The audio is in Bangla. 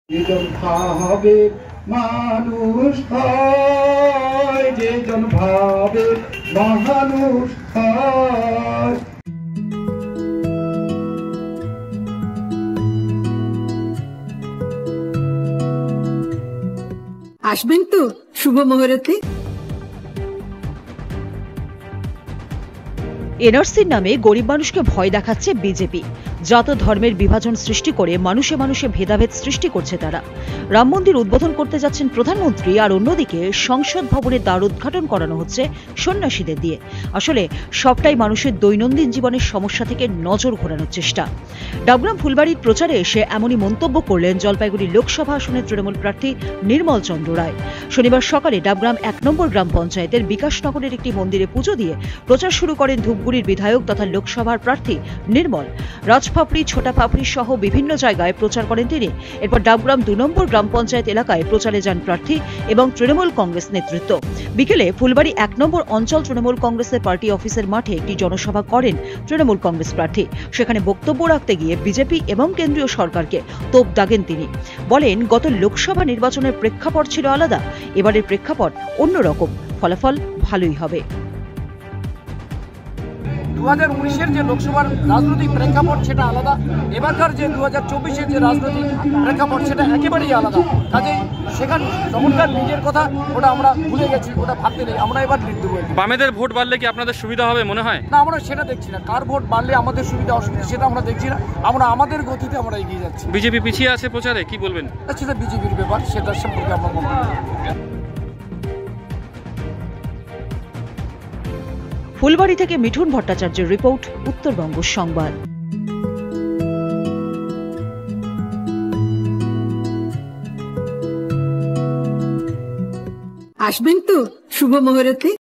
যেজন ভাবে মানুষ হয়, যেজন ভাবে মানুষ হয়। আসবেন তো শুভ মুহূর্তে। এনআরসির নামে গরিব মানুষকে ভয় দেখাচ্ছে বিজেপি। জাত ধর্মের বিভাজন সৃষ্টি করে মানুষে মানুষে ভেদাভেদ সৃষ্টি করছে তারা। রাম মন্দির উদ্বোধন করতে যাচ্ছেন প্রধানমন্ত্রী, আর অন্যদিকে সংসদ ভবনের দ্বার উদ্ঘাটন করানো হচ্ছে সন্ন্যাসীদের দিয়ে। আসলে সবটাই মানুষের দৈনন্দিন জীবনের সমস্যা থেকে নজর ঘোরানোর চেষ্টা। ডাবগ্রাম ফুলবাড়ির প্রচারে এসে এমনই মন্তব্য করলেন জলপাইগুড়ি লোকসভা আসনের তৃণমূল প্রার্থী নির্মল চন্দ্র রায়। শনিবার সকালে ডাবগ্রাম 1 নম্বর গ্রাম পঞ্চায়েতের বিকাশনগরের একটি মন্দিরে পুজো দিয়ে প্রচার শুরু করেন ধূপগুড়ির বিধায়ক তথা লোকসভার প্রার্থী নির্মল। রাজপাপড়ি, ছোটা পাপড়ি সহ বিভিন্ন জায়গায় প্রচার করেন তিনি। এরপর ডাবগ্রাম 2 নম্বর গ্রাম পঞ্চায়েত এলাকায় প্রচারে যান প্রার্থী এবং তৃণমূল কংগ্রেস নেতৃত্ব। বিকেলে ফুলবাড়ি 1 নম্বর অঞ্চল তৃণমূল কংগ্রেসের পার্টি অফিসের মাঠে একটি জনসভা করেন তৃণমূল কংগ্রেস প্রার্থী। সেখানে বক্তব্য রাখতে গিয়ে বিজেপি এবং কেন্দ্রীয় সরকারকে তোপ দাগেন তিনি। বলেন, গত লোকসভা নির্বাচনের প্রেক্ষাপট ছিল আলাদা, এবারের প্রেক্ষাপট অন্যরকম, ফলাফল ভালোই হবে। 2019-এর যে লোকসভার রাজনৈতিক প্রেক্ষাপট সেটা আলাদা, এবারকার যে 2024-এর যে রাজনৈতিক প্রেক্ষাপট সেটা একেবারেই আলাদা। কাজেই সেখানে তখনকার নিজের কথা ওটা আমরা ভুলে গেছি, ওটা ভাবতে নেই। আমরা এবার লিড দেবো। বামেদের ভোট বাড়লে কি আপনাদের সুবিধা হবে মনে হয়? না, আমরা সেটা দেখছি না। কার ভোট বাড়লে আমাদের সুবিধা অসুবিধা সেটা আমরা দেখছি না। আমরা আমাদের গতিতে আমরা এগিয়ে যাচ্ছি। বিজেপি পিছিয়ে আছে প্রচারে, কি বলবেন? সেটা বিজেপির ব্যাপার, সেটার সম্পর্কে আমরা বলবো। ফুলবাড়ি থেকে মিঠুন ভট্টাচার্যের রিপোর্ট, উত্তরবঙ্গ সংবাদ। আসবেন তো শুভ মুহূর্তে।